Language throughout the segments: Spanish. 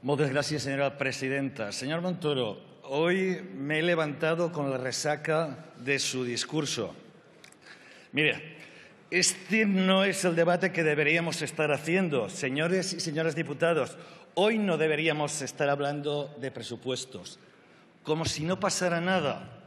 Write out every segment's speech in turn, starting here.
Muchas gracias, señora presidenta. Señor Montoro, hoy me he levantado con la resaca de su discurso. Mire, este no es el debate que deberíamos estar haciendo, señores y señoras diputados. Hoy no deberíamos estar hablando de presupuestos, como si no pasara nada,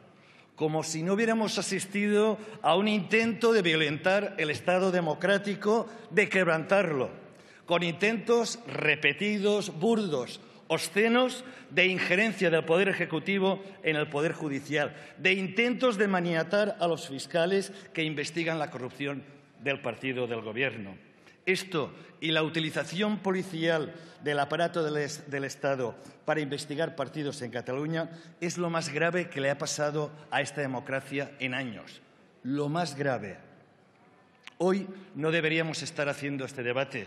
como si no hubiéramos asistido a un intento de violentar el Estado democrático, de quebrantarlo, con intentos repetidos, burdos, obscenos de injerencia del Poder Ejecutivo en el Poder Judicial, de intentos de maniatar a los fiscales que investigan la corrupción del partido del Gobierno. Esto y la utilización policial del aparato del Estado para investigar partidos en Cataluña es lo más grave que le ha pasado a esta democracia en años. Lo más grave. Hoy no deberíamos estar haciendo este debate.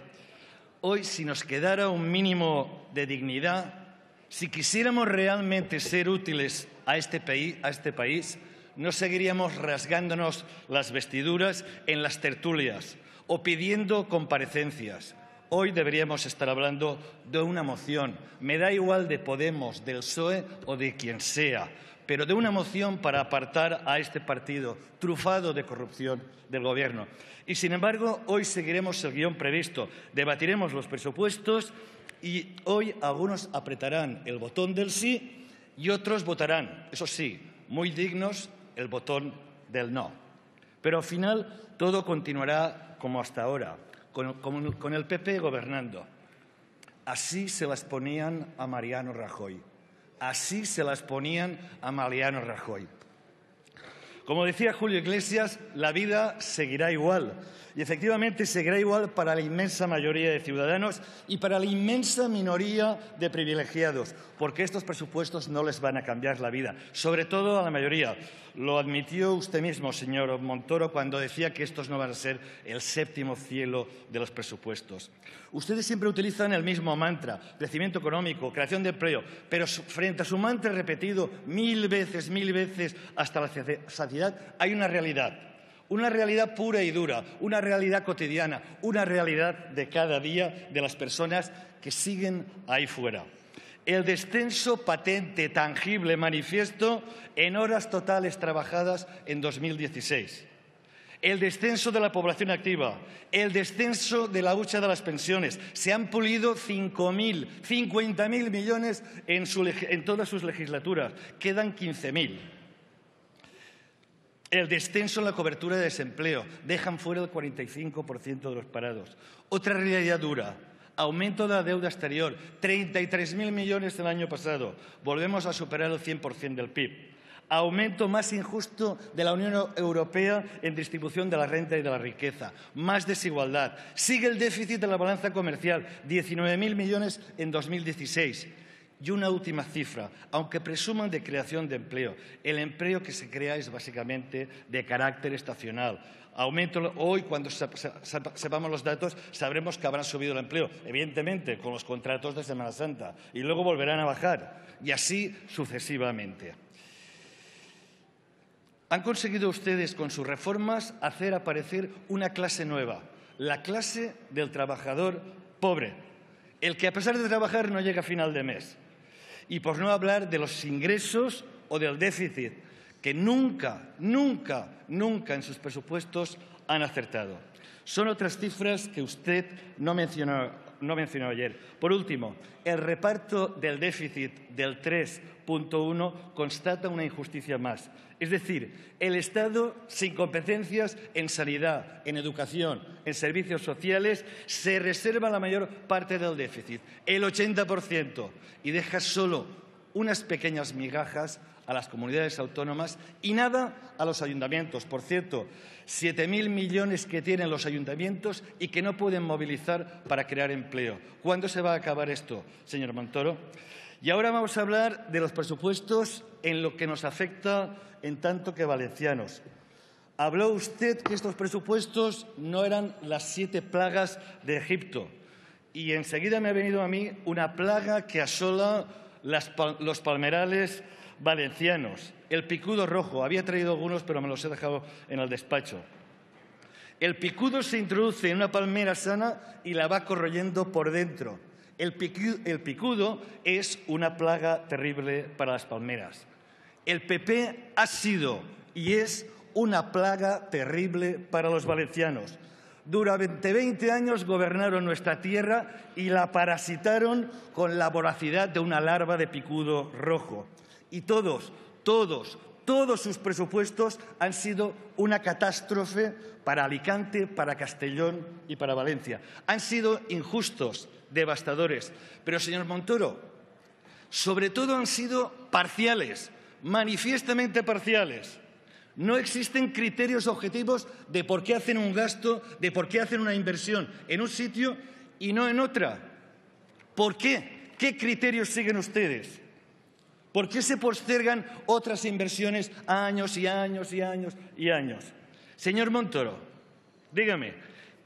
Hoy, si nos quedara un mínimo de dignidad, si quisiéramos realmente ser útiles a este país, no seguiríamos rasgándonos las vestiduras en las tertulias o pidiendo comparecencias. Hoy deberíamos estar hablando de una moción. Me da igual de Podemos, del PSOE o de quien sea, pero de una moción para apartar a este partido trufado de corrupción del Gobierno. Y, sin embargo, hoy seguiremos el guión previsto. Debatiremos los presupuestos y hoy algunos apretarán el botón del sí y otros votarán, eso sí, muy dignos, el botón del no. Pero al final todo continuará como hasta ahora, con el PP gobernando. Así se las ponían a Mariano Rajoy. Así se las ponían a Mariano Rajoy. Como decía Julio Iglesias, la vida seguirá igual. Y efectivamente seguirá igual para la inmensa mayoría de ciudadanos y para la inmensa minoría de privilegiados, porque estos presupuestos no les van a cambiar la vida, sobre todo a la mayoría. Lo admitió usted mismo, señor Montoro, cuando decía que estos no van a ser el séptimo cielo de los presupuestos. Ustedes siempre utilizan el mismo mantra, crecimiento económico, creación de empleo, pero frente a su mantra repetido mil veces hasta la saciedad, hay una realidad pura y dura, una realidad cotidiana, una realidad de cada día de las personas que siguen ahí fuera. El descenso patente, tangible, manifiesto en horas totales trabajadas en 2016. El descenso de la población activa, el descenso de la hucha de las pensiones. Se han pulido 50.000 millones en todas sus legislaturas. Quedan 15.000. El descenso en la cobertura de desempleo. Dejan fuera el 45% de los parados. Otra realidad dura. Aumento de la deuda exterior. 33.000 millones el año pasado. Volvemos a superar el 100% del PIB. Aumento más injusto de la Unión Europea en distribución de la renta y de la riqueza. Más desigualdad. Sigue el déficit de la balanza comercial. 19.000 millones en 2016. Y una última cifra, aunque presuman de creación de empleo, el empleo que se crea es básicamente de carácter estacional. Hoy, cuando sepamos los datos, sabremos que habrán subido el empleo, evidentemente, con los contratos de Semana Santa, y luego volverán a bajar, y así sucesivamente. Han conseguido ustedes, con sus reformas, hacer aparecer una clase nueva, la clase del trabajador pobre, el que, a pesar de trabajar, no llega a final de mes. Y por no hablar de los ingresos o del déficit, que nunca en sus presupuestos han acertado. Son otras cifras que usted no mencionó ayer. Por último, el reparto del déficit del 3,1 constata una injusticia más. Es decir, el Estado, sin competencias en sanidad, en educación, en servicios sociales, se reserva la mayor parte del déficit, el 80%, y deja solo unas pequeñas migajas a las comunidades autónomas y nada a los ayuntamientos. Por cierto, 7.000 millones que tienen los ayuntamientos y que no pueden movilizar para crear empleo. ¿Cuándo se va a acabar esto, señor Montoro? Y ahora vamos a hablar de los presupuestos en lo que nos afecta en tanto que valencianos. Habló usted que estos presupuestos no eran las 7 plagas de Egipto. Y enseguida me ha venido a mí una plaga que asola los palmerales valencianos. El picudo rojo. Había traído algunos, pero me los he dejado en el despacho. El picudo se introduce en una palmera sana y la va corroyendo por dentro. El picudo es una plaga terrible para las palmeras. El PP ha sido y es una plaga terrible para los valencianos. Durante 20 años gobernaron nuestra tierra y la parasitaron con la voracidad de una larva de picudo rojo. Y todos sus presupuestos han sido una catástrofe para Alicante, para Castellón y para Valencia. Han sido injustos, devastadores. Pero, señor Montoro, sobre todo han sido parciales, manifiestamente parciales. No existen criterios objetivos de por qué hacen un gasto, de por qué hacen una inversión en un sitio y no en otra. ¿Por qué? ¿Qué criterios siguen ustedes? ¿Por qué se postergan otras inversiones años y años y años y años? Señor Montoro, dígame,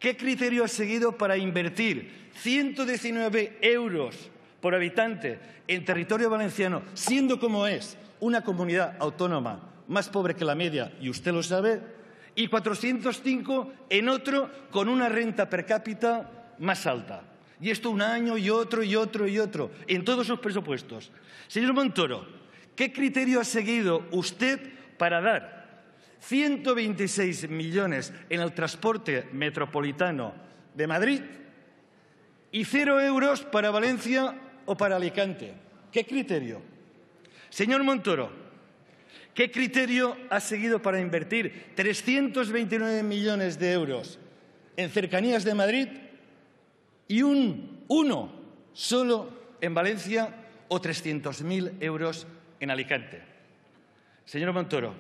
¿qué criterio ha seguido para invertir 119 euros por habitante en territorio valenciano, siendo como es una comunidad autónoma más pobre que la media, y usted lo sabe, y 405 en otro con una renta per cápita más alta? Y esto un año y otro y otro y otro, en todos sus presupuestos. Señor Montoro, ¿qué criterio ha seguido usted para dar 126 millones en el transporte metropolitano de Madrid y 0 euros para Valencia o para Alicante? ¿Qué criterio? Señor Montoro, ¿qué criterio ha seguido para invertir 329 millones de euros en cercanías de Madrid y uno solo en Valencia o 300.000 euros en Alicante? Señor Montoro,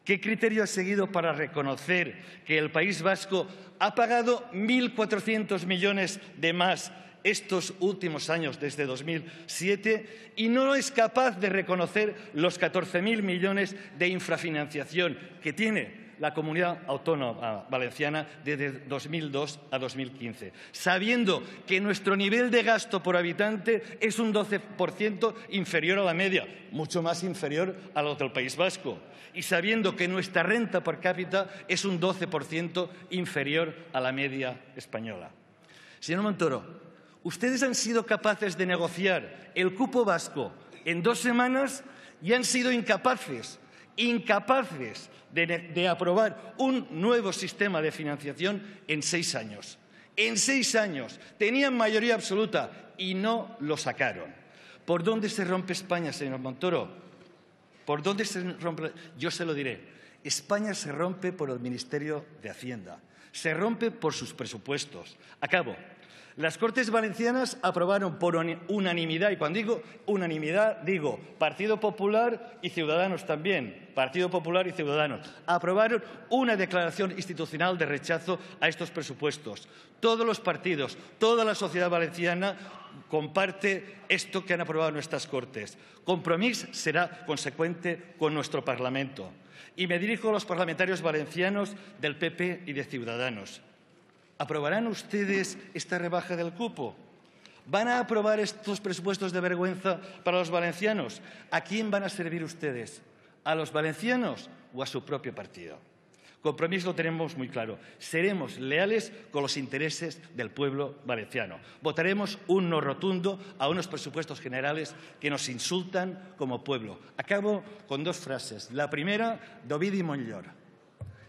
¿qué criterio ha seguido para reconocer que el País Vasco ha pagado 1.400 millones de más estos últimos años, desde 2007, y no es capaz de reconocer los 14.000 millones de infrafinanciación que tiene la comunidad autónoma valenciana desde 2002 a 2015, sabiendo que nuestro nivel de gasto por habitante es un 12% inferior a la media, mucho más inferior a lo del País Vasco, y sabiendo que nuestra renta per cápita es un 12% inferior a la media española? Señor Montoro, ustedes han sido capaces de negociar el cupo vasco en 2 semanas y han sido incapaces de aprobar un nuevo sistema de financiación en 6 años. En 6 años tenían mayoría absoluta y no lo sacaron. ¿Por dónde se rompe España, señor Montoro? ¿Por dónde se rompe? Yo se lo diré. España se rompe por el Ministerio de Hacienda. Se rompe por sus presupuestos. Acabo. Las Cortes Valencianas aprobaron por unanimidad, y cuando digo unanimidad digo Partido Popular y Ciudadanos también, Partido Popular y Ciudadanos, aprobaron una declaración institucional de rechazo a estos presupuestos. Todos los partidos, toda la sociedad valenciana comparte esto que han aprobado nuestras Cortes. Compromís será consecuente con nuestro Parlamento. Y me dirijo a los parlamentarios valencianos del PP y de Ciudadanos. ¿Aprobarán ustedes esta rebaja del cupo? ¿Van a aprobar estos presupuestos de vergüenza para los valencianos? ¿A quién van a servir ustedes? ¿A los valencianos o a su propio partido? Compromís lo tenemos muy claro. Seremos leales con los intereses del pueblo valenciano. Votaremos un no rotundo a unos presupuestos generales que nos insultan como pueblo. Acabo con 2 frases. La primera, d'Ovidi Montllor.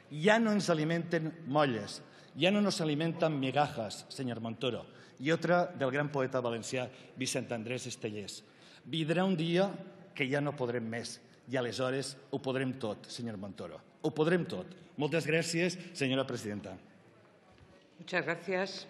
Ya no nos alimenten molles. Ya no nos alimentan migajas, señor Montoro. Y otra del gran poeta valencià Vicent Andrés Estellés. Vindrà un dia que ja no podrem més i aleshores ho podrem tot, señor Montoro. Ho podrem tot. Moltes gràcies, señora presidenta. Muchas gracias.